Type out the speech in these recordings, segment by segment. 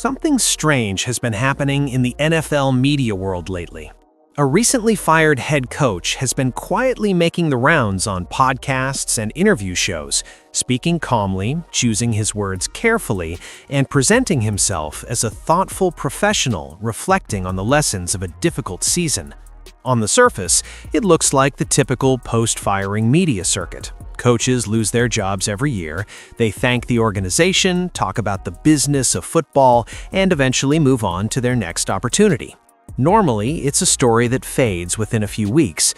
Something strange has been happening in the NFL media world lately. A recently fired head coach has been quietly making the rounds on podcasts and interview shows, speaking calmly, choosing his words carefully, and presenting himself as a thoughtful professional reflecting on the lessons of a difficult season. On the surface, it looks like the typical post-firing media circuit. Coaches lose their jobs every year, they thank the organization, talk about the business of football, and eventually move on to their next opportunity. Normally, it's a story that fades within a few weeks,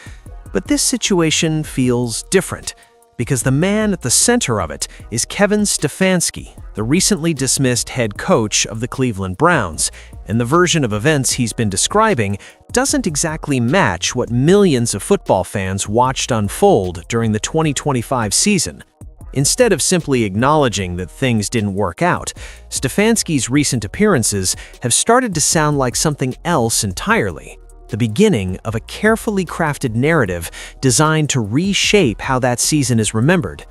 but this situation feels different because the man at the center of it is Kevin Stefanski, the recently dismissed head coach of the Cleveland Browns, and the version of events he's been describing doesn't exactly match what millions of football fans watched unfold during the 2025 season. Instead of simply acknowledging that things didn't work out, Stefanski's recent appearances have started to sound like something else entirely. The beginning of a carefully crafted narrative designed to reshape how that season is remembered.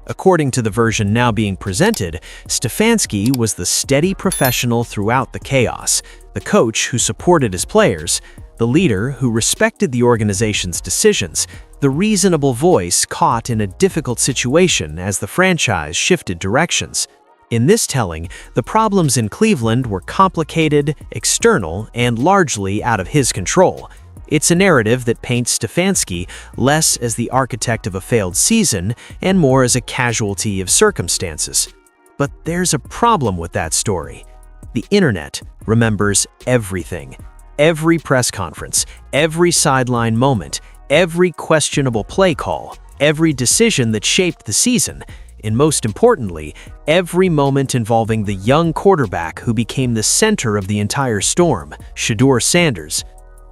According to the version now being presented, Stefanski was the steady professional throughout the chaos, the coach who supported his players, the leader who respected the organization's decisions, the reasonable voice caught in a difficult situation as the franchise shifted directions. In this telling, the problems in Cleveland were complicated, external, and largely out of his control. It's a narrative that paints Stefanski less as the architect of a failed season and more as a casualty of circumstances. But there's a problem with that story. The internet remembers everything. Every press conference, every sideline moment, every questionable play call, every decision that shaped the season, and most importantly, every moment involving the young quarterback who became the center of the entire storm, Shedeur Sanders.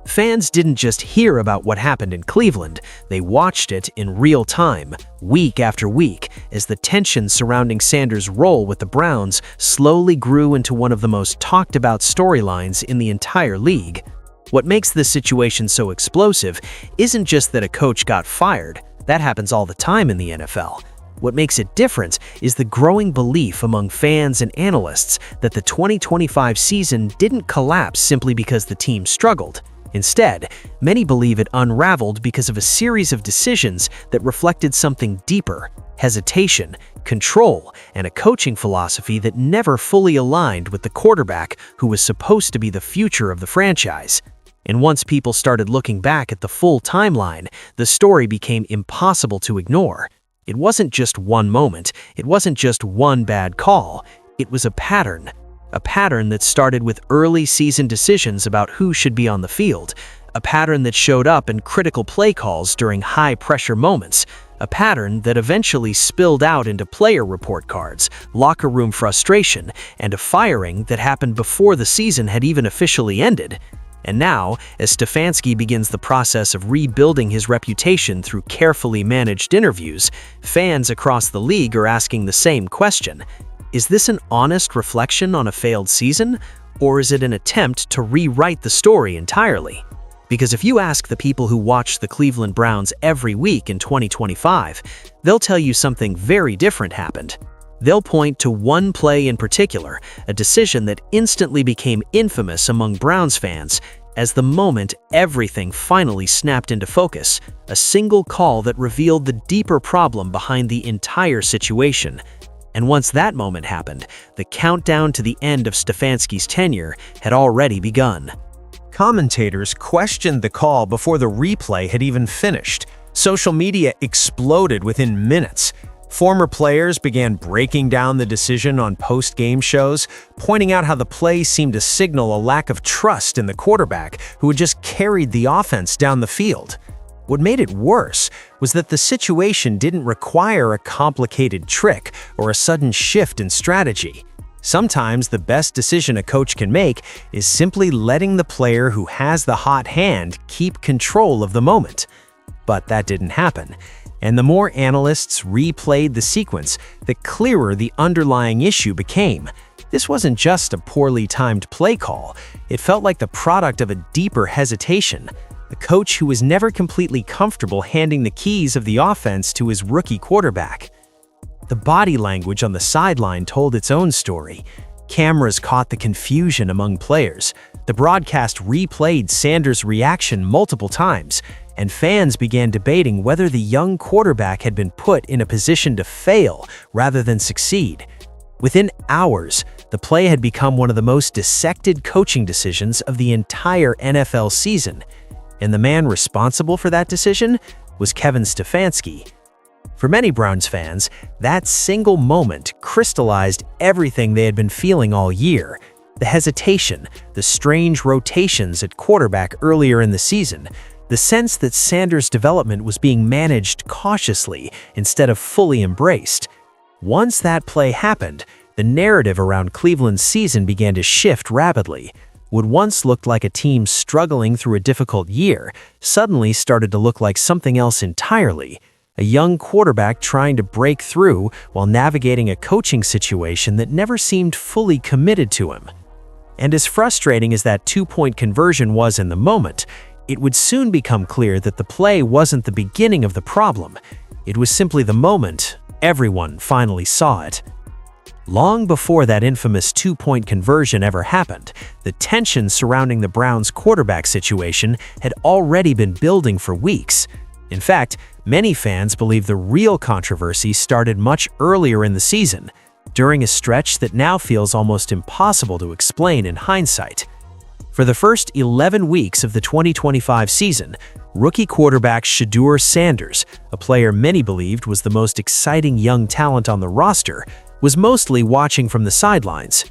Fans didn't just hear about what happened in Cleveland, they watched it in real time, week after week, as the tension surrounding Sanders' role with the Browns slowly grew into one of the most talked about storylines in the entire league. What makes this situation so explosive isn't just that a coach got fired, that happens all the time in the NFL. What makes it different is the growing belief among fans and analysts that the 2025 season didn't collapse simply because the team struggled. Instead, many believe it unraveled because of a series of decisions that reflected something deeper: hesitation, control, and a coaching philosophy that never fully aligned with the quarterback who was supposed to be the future of the franchise. And once people started looking back at the full timeline, the story became impossible to ignore. It wasn't just one moment, it wasn't just one bad call, it was a pattern. A pattern that started with early season decisions about who should be on the field, a pattern that showed up in critical play calls during high-pressure moments, a pattern that eventually spilled out into player report cards, locker room frustration, and a firing that happened before the season had even officially ended. And now, as Stefanski begins the process of rebuilding his reputation through carefully managed interviews, fans across the league are asking the same question. Is this an honest reflection on a failed season, or is it an attempt to rewrite the story entirely? Because if you ask the people who watch the Cleveland Browns every week in 2025, they'll tell you something very different happened. They'll point to one play in particular, a decision that instantly became infamous among Browns fans as the moment everything finally snapped into focus, a single call that revealed the deeper problem behind the entire situation. And once that moment happened, the countdown to the end of Stefanski's tenure had already begun. Commentators questioned the call before the replay had even finished. Social media exploded within minutes. Former players began breaking down the decision on post-game shows, pointing out how the play seemed to signal a lack of trust in the quarterback who had just carried the offense down the field. What made it worse was that the situation didn't require a complicated trick or a sudden shift in strategy. Sometimes the best decision a coach can make is simply letting the player who has the hot hand keep control of the moment. But that didn't happen. And the more analysts replayed the sequence, the clearer the underlying issue became. This wasn't just a poorly timed play call. It felt like the product of a deeper hesitation. A coach who was never completely comfortable handing the keys of the offense to his rookie quarterback. The body language on the sideline told its own story. Cameras caught the confusion among players. The broadcast replayed Sanders' reaction multiple times, and fans began debating whether the young quarterback had been put in a position to fail rather than succeed. Within hours, the play had become one of the most dissected coaching decisions of the entire NFL season, and the man responsible for that decision was Kevin Stefanski. For many Browns fans, that single moment crystallized everything they had been feeling all year. The hesitation, the strange rotations at quarterback earlier in the season, the sense that Sanders' development was being managed cautiously instead of fully embraced. Once that play happened, the narrative around Cleveland's season began to shift rapidly. What once looked like a team struggling through a difficult year suddenly started to look like something else entirely. A young quarterback trying to break through while navigating a coaching situation that never seemed fully committed to him. And as frustrating as that two-point conversion was in the moment, it would soon become clear that the play wasn't the beginning of the problem. It was simply the moment everyone finally saw it. Long before that infamous two-point conversion ever happened, the tension surrounding the Browns' quarterback situation had already been building for weeks. In fact, many fans believe the real controversy started much earlier in the season, during a stretch that now feels almost impossible to explain in hindsight. For the first 11 weeks of the 2025 season, rookie quarterback Shedeur Sanders, a player many believed was the most exciting young talent on the roster, was mostly watching from the sidelines.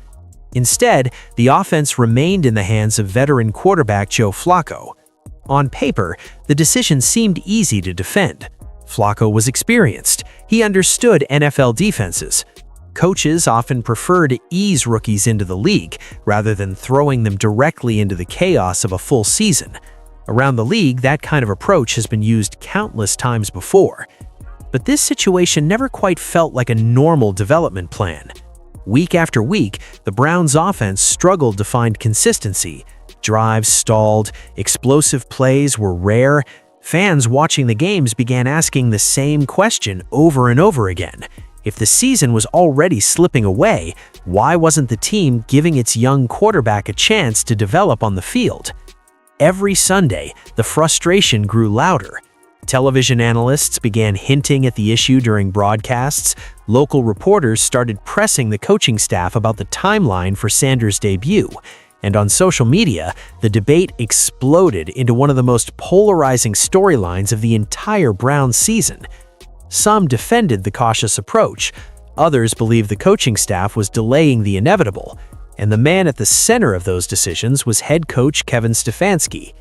Instead, the offense remained in the hands of veteran quarterback Joe Flacco. On paper, the decision seemed easy to defend. Flacco was experienced. He understood NFL defenses. Coaches often prefer to ease rookies into the league rather than throwing them directly into the chaos of a full season. Around the league, that kind of approach has been used countless times before. But this situation never quite felt like a normal development plan. Week after week, the Browns' offense struggled to find consistency. Drives stalled, explosive plays were rare. Fans watching the games began asking the same question over and over again. If the season was already slipping away, why wasn't the team giving its young quarterback a chance to develop on the field? Every Sunday, the frustration grew louder. Television analysts began hinting at the issue during broadcasts. Local reporters started pressing the coaching staff about the timeline for Sanders' debut. And on social media, the debate exploded into one of the most polarizing storylines of the entire Browns season. Some defended the cautious approach. Others believed the coaching staff was delaying the inevitable. And the man at the center of those decisions was head coach Kevin Stefanski.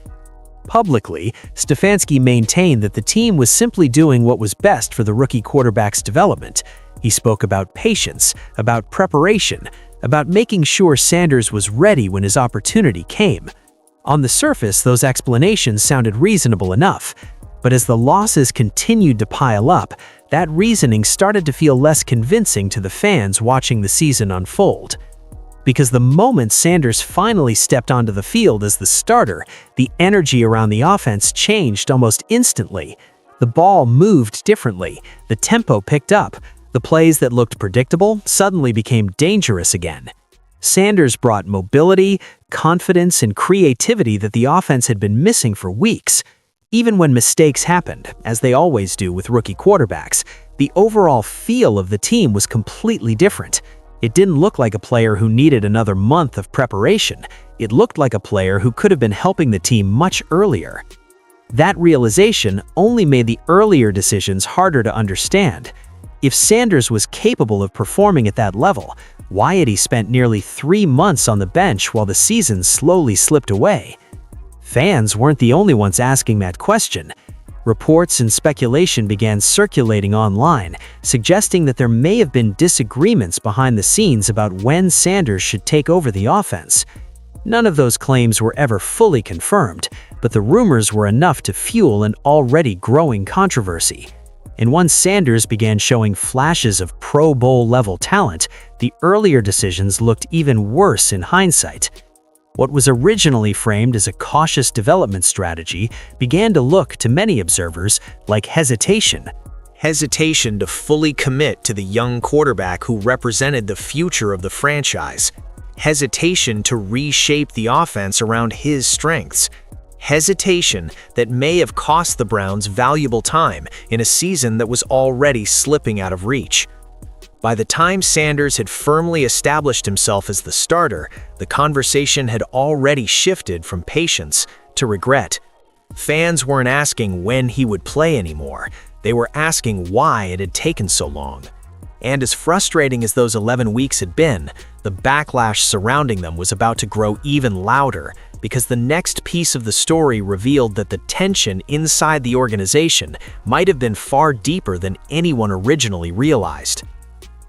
Publicly, Stefanski maintained that the team was simply doing what was best for the rookie quarterback's development. He spoke about patience, about preparation, about making sure Sanders was ready when his opportunity came. On the surface, those explanations sounded reasonable enough, but as the losses continued to pile up, that reasoning started to feel less convincing to the fans watching the season unfold. Because the moment Sanders finally stepped onto the field as the starter, the energy around the offense changed almost instantly. The ball moved differently, the tempo picked up, the plays that looked predictable suddenly became dangerous again. Sanders brought mobility, confidence, and creativity that the offense had been missing for weeks. Even when mistakes happened, as they always do with rookie quarterbacks, the overall feel of the team was completely different. It didn't look like a player who needed another month of preparation. It looked like a player who could have been helping the team much earlier. That realization only made the earlier decisions harder to understand. If Sanders was capable of performing at that level, why had he spent nearly 3 months on the bench while the season slowly slipped away? Fans weren't the only ones asking that question. Reports and speculation began circulating online, suggesting that there may have been disagreements behind the scenes about when Sanders should take over the offense. None of those claims were ever fully confirmed, but the rumors were enough to fuel an already growing controversy. And once Sanders began showing flashes of Pro Bowl-level talent, the earlier decisions looked even worse in hindsight. What was originally framed as a cautious development strategy began to look, to many observers, like hesitation. Hesitation to fully commit to the young quarterback who represented the future of the franchise. hesitation to reshape the offense around his strengths. Hesitation that may have cost the Browns valuable time in a season that was already slipping out of reach. By the time Sanders had firmly established himself as the starter, the conversation had already shifted from patience to regret. Fans weren't asking when he would play anymore. They were asking why it had taken so long. And as frustrating as those 11 weeks had been, the backlash surrounding them was about to grow even louder because the next piece of the story revealed that the tension inside the organization might have been far deeper than anyone originally realized.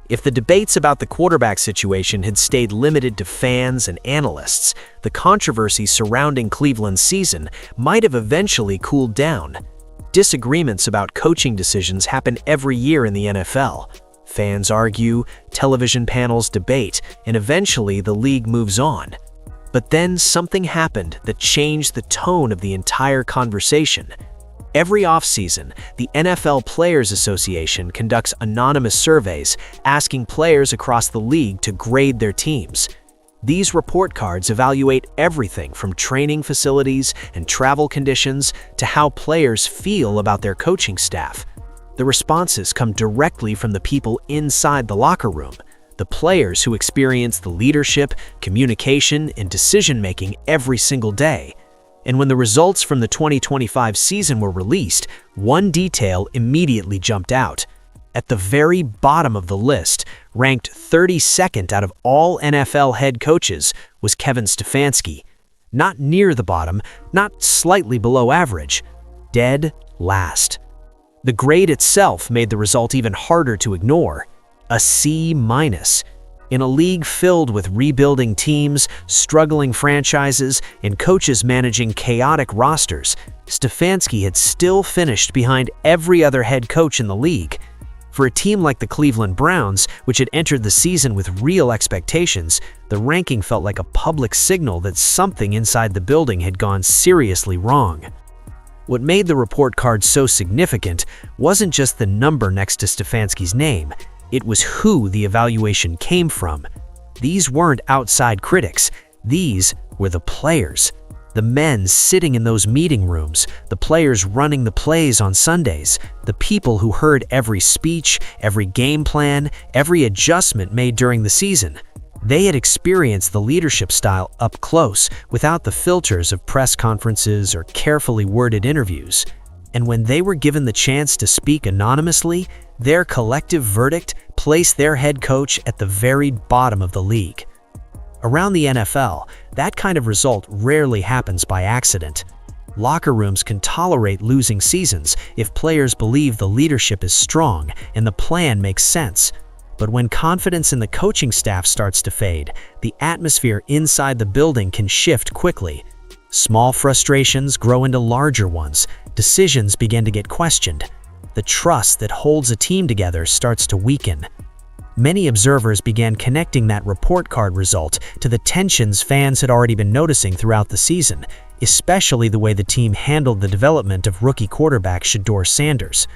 If the debates about the quarterback situation had stayed limited to fans and analysts, the controversy surrounding Cleveland's season might have eventually cooled down. Disagreements about coaching decisions happen every year in the NFL. Fans argue, television panels debate, and eventually the league moves on. But then something happened that changed the tone of the entire conversation. Every offseason, the NFL Players Association conducts anonymous surveys asking players across the league to grade their teams. These report cards evaluate everything from training facilities and travel conditions to how players feel about their coaching staff. The responses come directly from the people inside the locker room, the players who experience the leadership, communication, and decision-making every single day. And when the results from the 2025 season were released, one detail immediately jumped out. At the very bottom of the list, ranked 32nd out of all NFL head coaches, was Kevin Stefanski. Not near the bottom, not slightly below average, dead last. The grade itself made the result even harder to ignore. A C-. In a league filled with rebuilding teams, struggling franchises, and coaches managing chaotic rosters, Stefanski had still finished behind every other head coach in the league. For a team like the Cleveland Browns, which had entered the season with real expectations, the ranking felt like a public signal that something inside the building had gone seriously wrong. What made the report card so significant wasn't just the number next to Stefanski's name. It was who the evaluation came from. These weren't outside critics. These were the players. The men sitting in those meeting rooms, the players running the plays on Sundays, the people who heard every speech, every game plan, every adjustment made during the season. They had experienced the leadership style up close, without the filters of press conferences or carefully worded interviews. And when they were given the chance to speak anonymously, their collective verdict placed their head coach at the very bottom of the league. Around the NFL, that kind of result rarely happens by accident. Locker rooms can tolerate losing seasons if players believe the leadership is strong and the plan makes sense. But when confidence in the coaching staff starts to fade, the atmosphere inside the building can shift quickly. Small frustrations grow into larger ones. Decisions begin to get questioned. The trust that holds a team together starts to weaken. Many observers began connecting that report card result to the tensions fans had already been noticing throughout the season, especially the way the team handled the development of rookie quarterback Shedeur Sanders.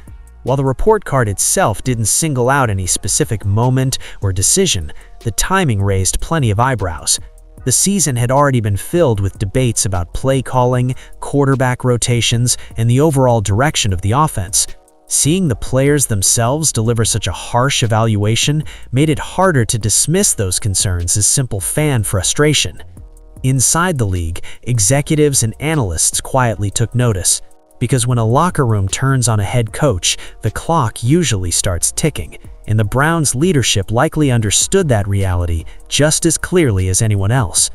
While the report card itself didn't single out any specific moment or decision, the timing raised plenty of eyebrows. The season had already been filled with debates about play calling, quarterback rotations, and the overall direction of the offense. Seeing the players themselves deliver such a harsh evaluation made it harder to dismiss those concerns as simple fan frustration. Inside the league, executives and analysts quietly took notice, because when a locker room turns on a head coach, the clock usually starts ticking, and the Browns' leadership likely understood that reality just as clearly as anyone else.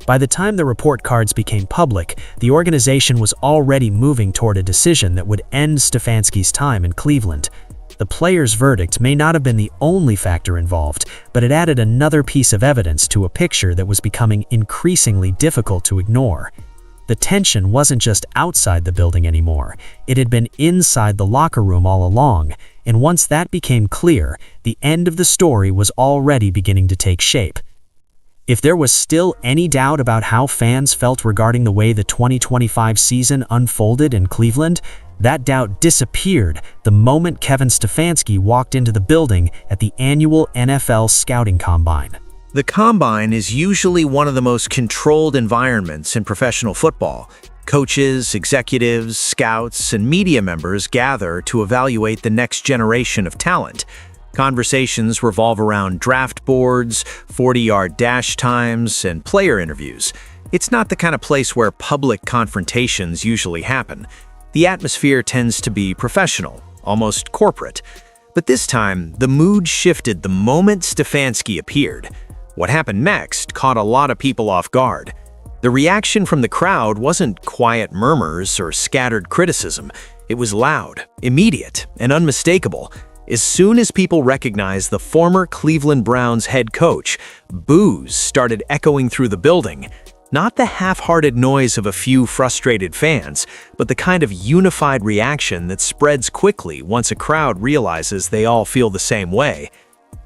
By the time the report cards became public, the organization was already moving toward a decision that would end Stefanski's time in Cleveland. The players' verdict may not have been the only factor involved, but it added another piece of evidence to a picture that was becoming increasingly difficult to ignore. The tension wasn't just outside the building anymore, it had been inside the locker room all along, and once that became clear, the end of the story was already beginning to take shape. If there was still any doubt about how fans felt regarding the way the 2025 season unfolded in Cleveland, that doubt disappeared the moment Kevin Stefanski walked into the building at the annual NFL Scouting Combine. The Combine is usually one of the most controlled environments in professional football. Coaches, executives, scouts, and media members gather to evaluate the next generation of talent. Conversations revolve around draft boards, 40-yard dash times, and player interviews. It's not the kind of place where public confrontations usually happen. The atmosphere tends to be professional, almost corporate. But this time, the mood shifted the moment Stefanski appeared. What happened next caught a lot of people off guard. The reaction from the crowd wasn't quiet murmurs or scattered criticism. It was loud, immediate, and unmistakable. As soon as people recognized the former Cleveland Browns head coach, boos started echoing through the building. Not the half-hearted noise of a few frustrated fans, but the kind of unified reaction that spreads quickly once a crowd realizes they all feel the same way.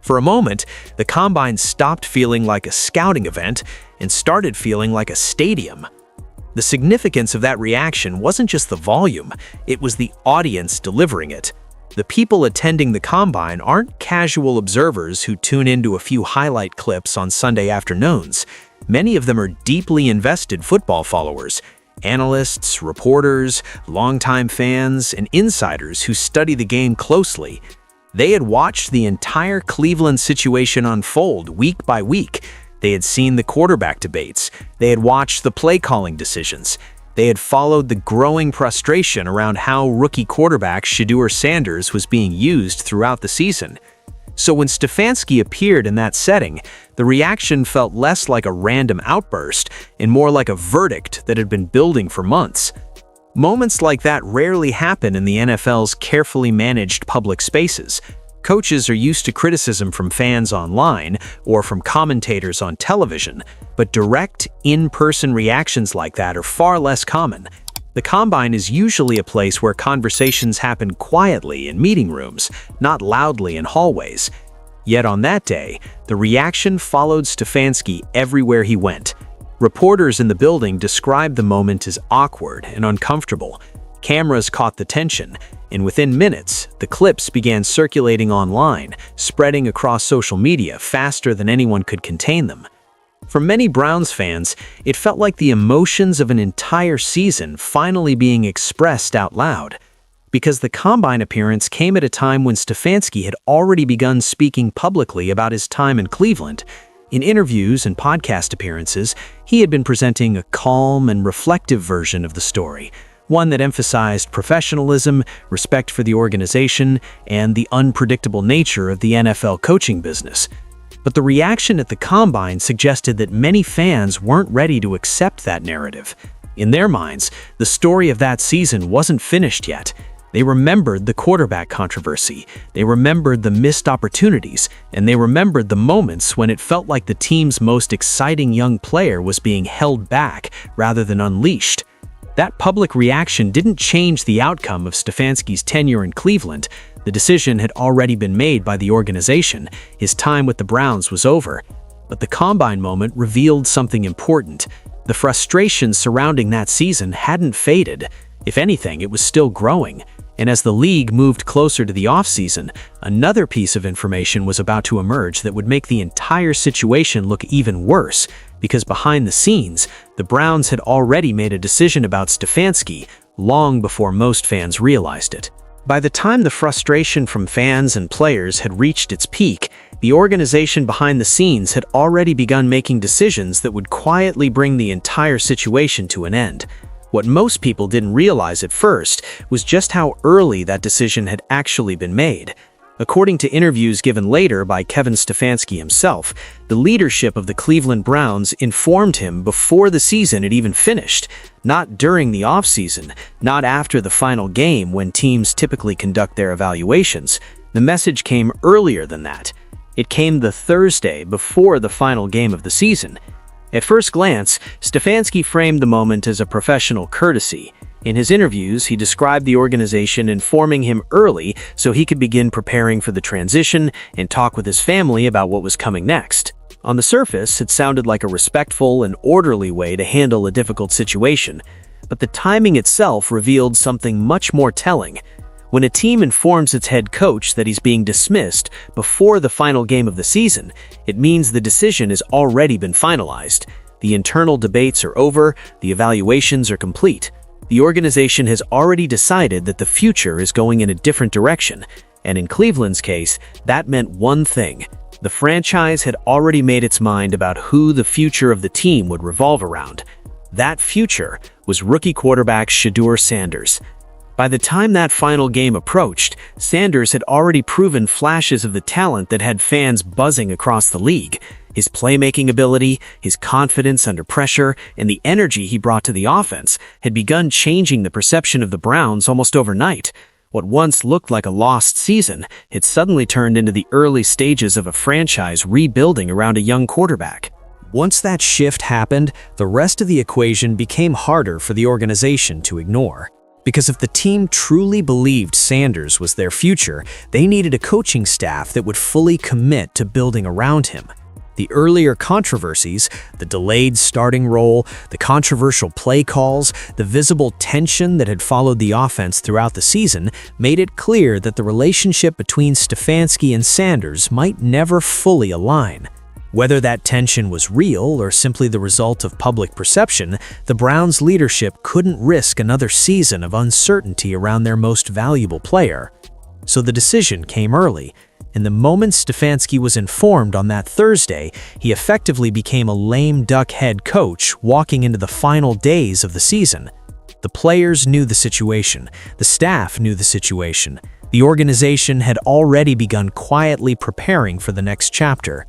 For a moment, the Combine stopped feeling like a scouting event and started feeling like a stadium. The significance of that reaction wasn't just the volume, it was the audience delivering it. The people attending the Combine aren't casual observers who tune into a few highlight clips on Sunday afternoons. Many of them are deeply invested football followers, analysts, reporters, longtime fans, and insiders who study the game closely. They had watched the entire Cleveland situation unfold week by week. They had seen the quarterback debates. They had watched the play-calling decisions. They had followed the growing frustration around how rookie quarterback Shedeur Sanders was being used throughout the season. So when Stefanski appeared in that setting, the reaction felt less like a random outburst and more like a verdict that had been building for months. Moments like that rarely happen in the NFL's carefully managed public spaces. Coaches are used to criticism from fans online or from commentators on television, but direct, in-person reactions like that are far less common. The Combine is usually a place where conversations happen quietly in meeting rooms, not loudly in hallways. Yet on that day, the reaction followed Stefanski everywhere he went. Reporters in the building described the moment as awkward and uncomfortable. Cameras caught the tension, and within minutes, the clips began circulating online, spreading across social media faster than anyone could contain them. For many Browns fans, it felt like the emotions of an entire season finally being expressed out loud. Because the Combine appearance came at a time when Stefanski had already begun speaking publicly about his time in Cleveland. In interviews and podcast appearances, he had been presenting a calm and reflective version of the story, one that emphasized professionalism, respect for the organization, and the unpredictable nature of the NFL coaching business. But the reaction at the Combine suggested that many fans weren't ready to accept that narrative. In their minds, the story of that season wasn't finished yet. They remembered the quarterback controversy, they remembered the missed opportunities, and they remembered the moments when it felt like the team's most exciting young player was being held back rather than unleashed. That public reaction didn't change the outcome of Stefanski's tenure in Cleveland. The decision had already been made by the organization. His time with the Browns was over. But the Combine moment revealed something important. The frustration surrounding that season hadn't faded. If anything, it was still growing. And as the league moved closer to the offseason, another piece of information was about to emerge that would make the entire situation look even worse, because behind the scenes, the Browns had already made a decision about Stefanski long before most fans realized it. By the time the frustration from fans and players had reached its peak, the organization behind the scenes had already begun making decisions that would quietly bring the entire situation to an end. What most people didn't realize at first was just how early that decision had actually been made. According to interviews given later by Kevin Stefanski himself, the leadership of the Cleveland Browns informed him before the season had even finished, not during the offseason, not after the final game when teams typically conduct their evaluations. The message came earlier than that. It came the Thursday before the final game of the season. At first glance, Stefanski framed the moment as a professional courtesy. In his interviews, he described the organization informing him early so he could begin preparing for the transition and talk with his family about what was coming next. On the surface, it sounded like a respectful and orderly way to handle a difficult situation, but the timing itself revealed something much more telling. When a team informs its head coach that he's being dismissed before the final game of the season, it means the decision has already been finalized. The internal debates are over, the evaluations are complete. The organization has already decided that the future is going in a different direction, and in Cleveland's case, that meant one thing. The franchise had already made its mind about who the future of the team would revolve around. That future was rookie quarterback Shedeur Sanders. By the time that final game approached, Sanders had already proven flashes of the talent that had fans buzzing across the league. His playmaking ability, his confidence under pressure, and the energy he brought to the offense had begun changing the perception of the Browns almost overnight. What once looked like a lost season had suddenly turned into the early stages of a franchise rebuilding around a young quarterback. Once that shift happened, the rest of the equation became harder for the organization to ignore. Because if the team truly believed Sanders was their future, they needed a coaching staff that would fully commit to building around him. The earlier controversies, the delayed starting role, the controversial play calls, the visible tension that had followed the offense throughout the season made it clear that the relationship between Stefanski and Sanders might never fully align. Whether that tension was real or simply the result of public perception, the Browns' leadership couldn't risk another season of uncertainty around their most valuable player. So the decision came early, and the moment Stefanski was informed on that Thursday, he effectively became a lame duck head coach walking into the final days of the season. The players knew the situation, the staff knew the situation. The organization had already begun quietly preparing for the next chapter.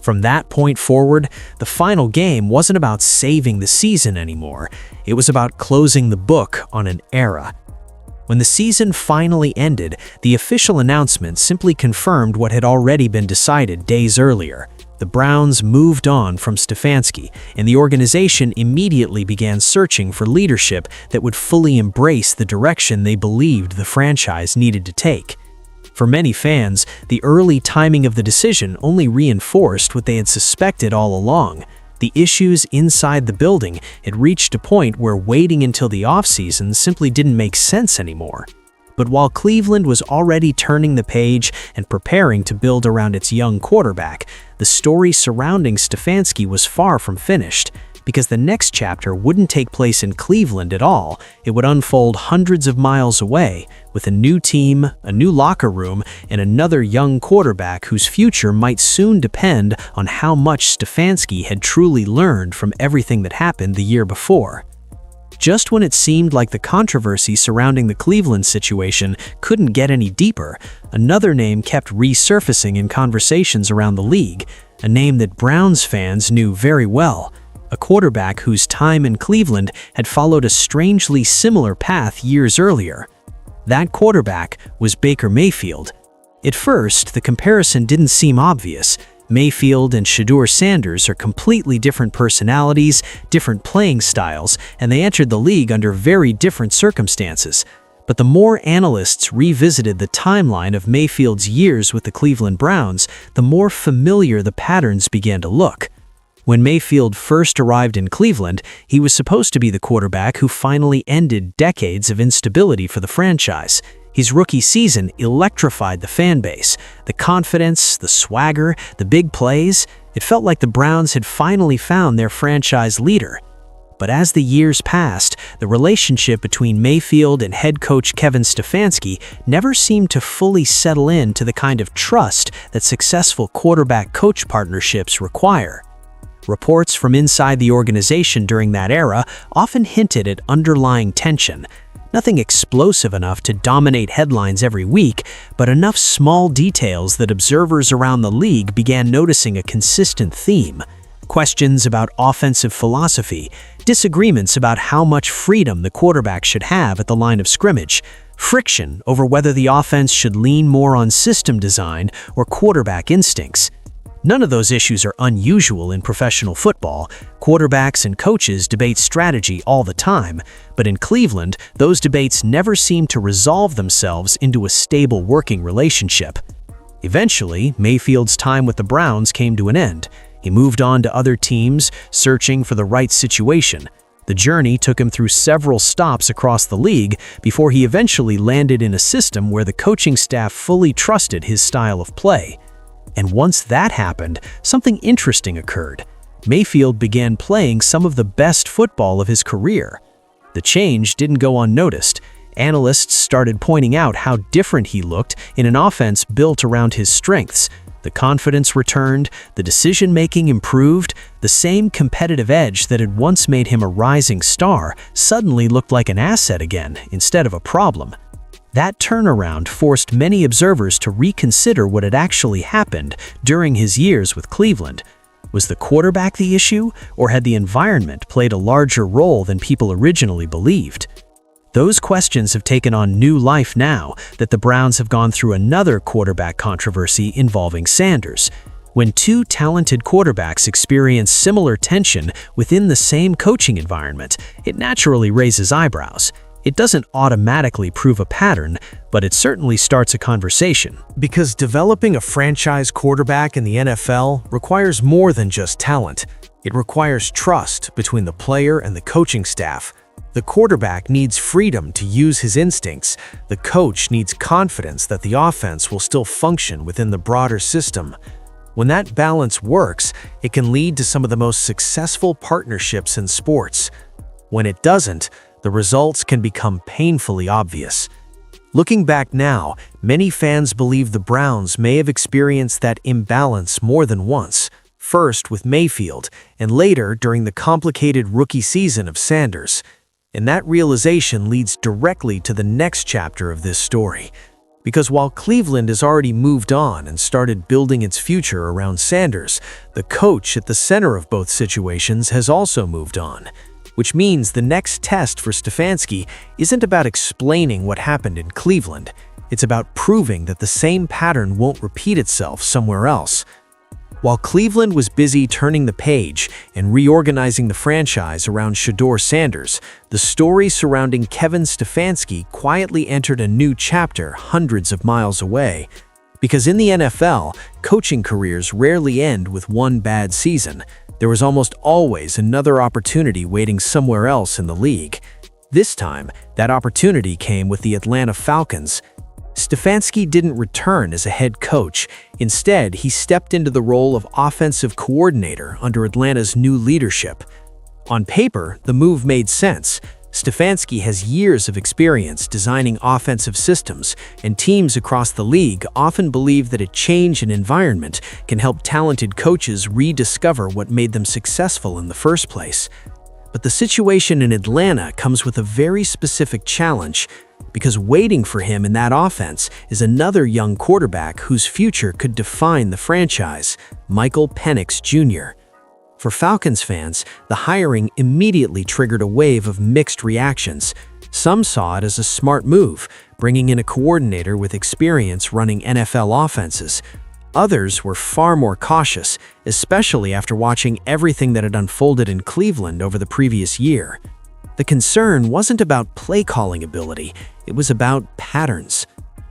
From that point forward, the final game wasn't about saving the season anymore. It was about closing the book on an era. When the season finally ended, the official announcement simply confirmed what had already been decided days earlier. The Browns moved on from Stefanski, and the organization immediately began searching for leadership that would fully embrace the direction they believed the franchise needed to take. For many fans, the early timing of the decision only reinforced what they had suspected all along. The issues inside the building had reached a point where waiting until the offseason simply didn't make sense anymore. But while Cleveland was already turning the page and preparing to build around its young quarterback, the story surrounding Stefanski was far from finished. Because the next chapter wouldn't take place in Cleveland at all. It would unfold hundreds of miles away, with a new team, a new locker room, and another young quarterback whose future might soon depend on how much Stefanski had truly learned from everything that happened the year before. Just when it seemed like the controversy surrounding the Cleveland situation couldn't get any deeper, another name kept resurfacing in conversations around the league, a name that Browns fans knew very well. A quarterback whose time in Cleveland had followed a strangely similar path years earlier. That quarterback was Baker Mayfield. At first, the comparison didn't seem obvious. Mayfield and Shedeur Sanders are completely different personalities, different playing styles, and they entered the league under very different circumstances. But the more analysts revisited the timeline of Mayfield's years with the Cleveland Browns, the more familiar the patterns began to look. When Mayfield first arrived in Cleveland, he was supposed to be the quarterback who finally ended decades of instability for the franchise. His rookie season electrified the fan base. The confidence, the swagger, the big plays, it felt like the Browns had finally found their franchise leader. But as the years passed, the relationship between Mayfield and head coach Kevin Stefanski never seemed to fully settle into the kind of trust that successful quarterback-coach partnerships require. Reports from inside the organization during that era often hinted at underlying tension. Nothing explosive enough to dominate headlines every week, but enough small details that observers around the league began noticing a consistent theme. Questions about offensive philosophy, disagreements about how much freedom the quarterback should have at the line of scrimmage, friction over whether the offense should lean more on system design or quarterback instincts. None of those issues are unusual in professional football. Quarterbacks and coaches debate strategy all the time, but in Cleveland, those debates never seem to resolve themselves into a stable working relationship. Eventually, Mayfield's time with the Browns came to an end. He moved on to other teams, searching for the right situation. The journey took him through several stops across the league before he eventually landed in a system where the coaching staff fully trusted his style of play. And once that happened, something interesting occurred. Mayfield began playing some of the best football of his career. The change didn't go unnoticed. Analysts started pointing out how different he looked in an offense built around his strengths. The confidence returned, the decision-making improved, the same competitive edge that had once made him a rising star suddenly looked like an asset again instead of a problem. That turnaround forced many observers to reconsider what had actually happened during his years with Cleveland. Was the quarterback the issue, or had the environment played a larger role than people originally believed? Those questions have taken on new life now that the Browns have gone through another quarterback controversy involving Sanders. When two talented quarterbacks experience similar tension within the same coaching environment, it naturally raises eyebrows. It doesn't automatically prove a pattern, but it certainly starts a conversation. Because developing a franchise quarterback in the NFL requires more than just talent. It requires trust between the player and the coaching staff. The quarterback needs freedom to use his instincts. The coach needs confidence that the offense will still function within the broader system. When that balance works, it can lead to some of the most successful partnerships in sports. When it doesn't, the results can become painfully obvious. Looking back now, many fans believe the Browns may have experienced that imbalance more than once, first with Mayfield, and later during the complicated rookie season of Sanders. And that realization leads directly to the next chapter of this story. Because while Cleveland has already moved on and started building its future around Sanders, the coach at the center of both situations has also moved on. Which means the next test for Stefanski isn't about explaining what happened in Cleveland. It's about proving that the same pattern won't repeat itself somewhere else. While Cleveland was busy turning the page and reorganizing the franchise around Shedeur Sanders, the story surrounding Kevin Stefanski quietly entered a new chapter hundreds of miles away. Because in the NFL, coaching careers rarely end with one bad season. There was almost always another opportunity waiting somewhere else in the league. This time, that opportunity came with the Atlanta Falcons. Stefanski didn't return as a head coach. Instead, he stepped into the role of offensive coordinator under Atlanta's new leadership. On paper, the move made sense. Stefanski has years of experience designing offensive systems, and teams across the league often believe that a change in environment can help talented coaches rediscover what made them successful in the first place. But the situation in Atlanta comes with a very specific challenge, because waiting for him in that offense is another young quarterback whose future could define the franchise, Michael Penix Jr. For Falcons fans, the hiring immediately triggered a wave of mixed reactions. Some saw it as a smart move, bringing in a coordinator with experience running NFL offenses. Others were far more cautious, especially after watching everything that had unfolded in Cleveland over the previous year. The concern wasn't about play-calling ability, it was about patterns.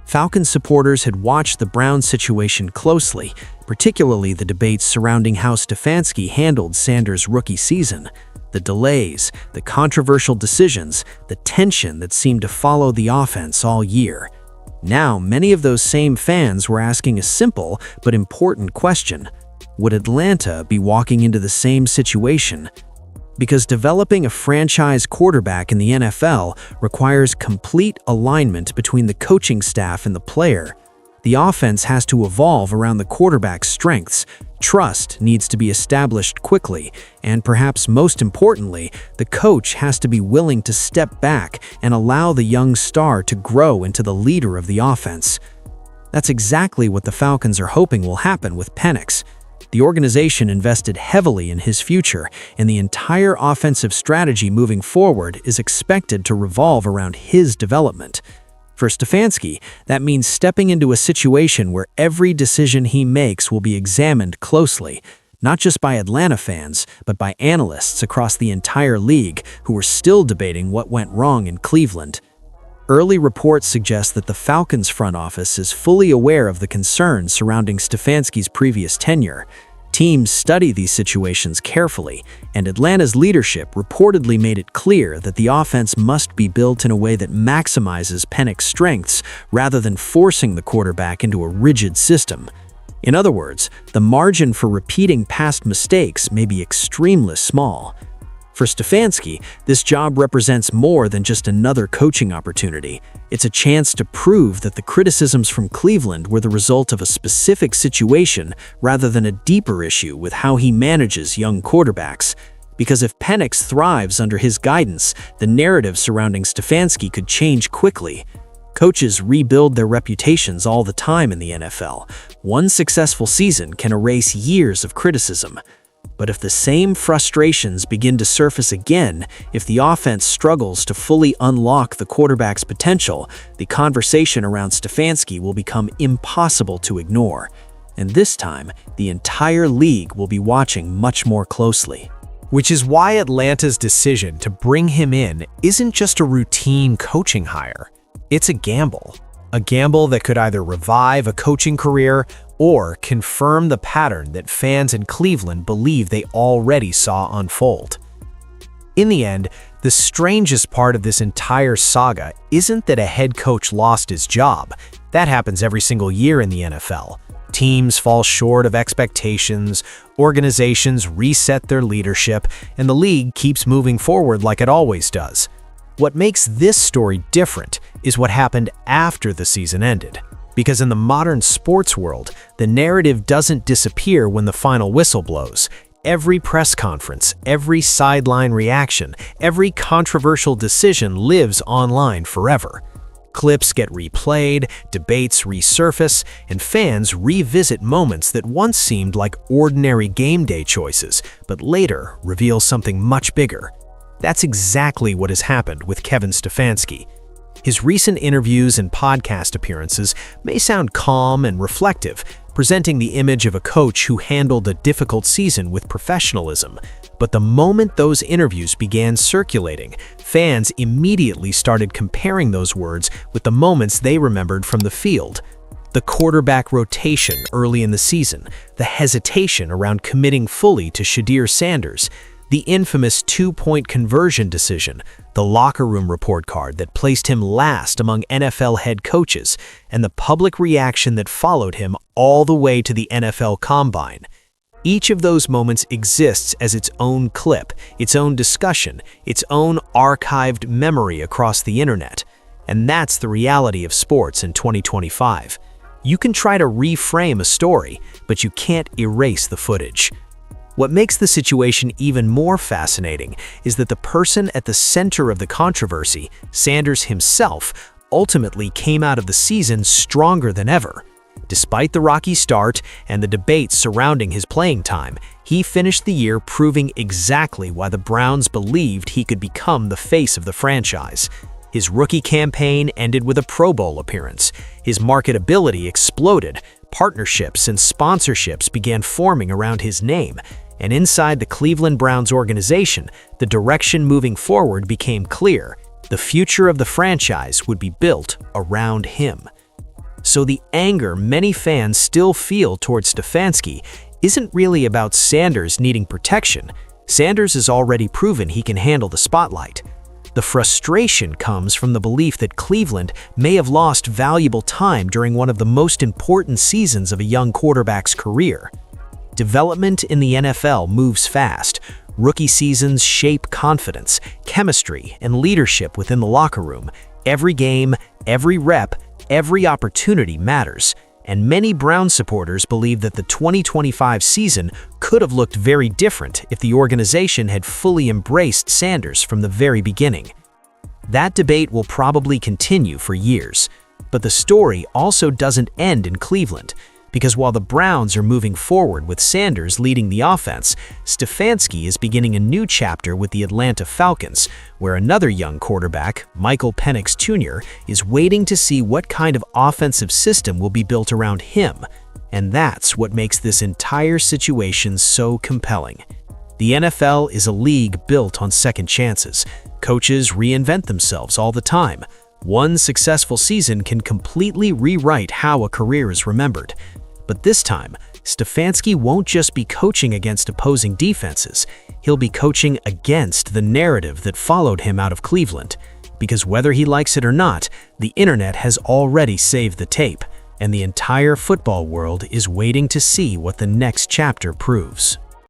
Falcons supporters had watched the Browns situation closely, particularly the debates surrounding how Stefanski handled Sanders' rookie season. The delays, the controversial decisions, the tension that seemed to follow the offense all year. Now, many of those same fans were asking a simple but important question. Would Atlanta be walking into the same situation? Because developing a franchise quarterback in the NFL requires complete alignment between the coaching staff and the player. The offense has to evolve around the quarterback's strengths. Trust needs to be established quickly, and perhaps most importantly, the coach has to be willing to step back and allow the young star to grow into the leader of the offense. That's exactly what the Falcons are hoping will happen with Penix. The organization invested heavily in his future, and the entire offensive strategy moving forward is expected to revolve around his development. For Stefanski, that means stepping into a situation where every decision he makes will be examined closely, not just by Atlanta fans, but by analysts across the entire league who are still debating what went wrong in Cleveland. Early reports suggest that the Falcons front office is fully aware of the concerns surrounding Stefanski's previous tenure. Teams study these situations carefully, and Atlanta's leadership reportedly made it clear that the offense must be built in a way that maximizes Penix's strengths rather than forcing the quarterback into a rigid system. In other words, the margin for repeating past mistakes may be extremely small. For Stefanski, this job represents more than just another coaching opportunity. It's a chance to prove that the criticisms from Cleveland were the result of a specific situation rather than a deeper issue with how he manages young quarterbacks. Because if Penix thrives under his guidance, the narrative surrounding Stefanski could change quickly. Coaches rebuild their reputations all the time in the NFL. One successful season can erase years of criticism. But if the same frustrations begin to surface again, if the offense struggles to fully unlock the quarterback's potential, the conversation around Stefanski will become impossible to ignore. And this time, the entire league will be watching much more closely. Which is why Atlanta's decision to bring him in isn't just a routine coaching hire. It's a gamble. A gamble that could either revive a coaching career or confirm the pattern that fans in Cleveland believe they already saw unfold. In the end, the strangest part of this entire saga isn't that a head coach lost his job. That happens every single year in the NFL. Teams fall short of expectations, organizations reset their leadership, and the league keeps moving forward like it always does. What makes this story different is what happened after the season ended. Because in the modern sports world, the narrative doesn't disappear when the final whistle blows. Every press conference, every sideline reaction, every controversial decision lives online forever. Clips get replayed, debates resurface, and fans revisit moments that once seemed like ordinary game day choices, but later reveal something much bigger. That's exactly what has happened with Kevin Stefanski. His recent interviews and podcast appearances may sound calm and reflective, presenting the image of a coach who handled a difficult season with professionalism. But the moment those interviews began circulating, fans immediately started comparing those words with the moments they remembered from the field. The quarterback rotation early in the season, the hesitation around committing fully to Shedeur Sanders, the infamous two-point conversion decision, the locker room report card that placed him last among NFL head coaches, and the public reaction that followed him all the way to the NFL Combine. Each of those moments exists as its own clip, its own discussion, its own archived memory across the internet. And that's the reality of sports in 2025. You can try to reframe a story, but you can't erase the footage. What makes the situation even more fascinating is that the person at the center of the controversy, Sanders himself, ultimately came out of the season stronger than ever. Despite the rocky start and the debates surrounding his playing time, he finished the year proving exactly why the Browns believed he could become the face of the franchise. His rookie campaign ended with a Pro Bowl appearance. His marketability exploded. Partnerships and sponsorships began forming around his name. And inside the Cleveland Browns organization, the direction moving forward became clear. The future of the franchise would be built around him. So the anger many fans still feel towards Stefanski isn't really about Sanders needing protection. Sanders has already proven he can handle the spotlight. The frustration comes from the belief that Cleveland may have lost valuable time during one of the most important seasons of a young quarterback's career. Development in the NFL moves fast. Rookie seasons shape confidence, chemistry, and leadership within the locker room. Every game, every rep, every opportunity matters. And many Browns supporters believe that the 2025 season could have looked very different if the organization had fully embraced Sanders from the very beginning. That debate will probably continue for years. But the story also doesn't end in Cleveland. Because while the Browns are moving forward with Sanders leading the offense, Stefanski is beginning a new chapter with the Atlanta Falcons, where another young quarterback, Michael Penix Jr., is waiting to see what kind of offensive system will be built around him. And that's what makes this entire situation so compelling. The NFL is a league built on second chances. Coaches reinvent themselves all the time. One successful season can completely rewrite how a career is remembered. But this time, Stefanski won't just be coaching against opposing defenses, he'll be coaching against the narrative that followed him out of Cleveland. Because whether he likes it or not, the internet has already saved the tape, and the entire football world is waiting to see what the next chapter proves.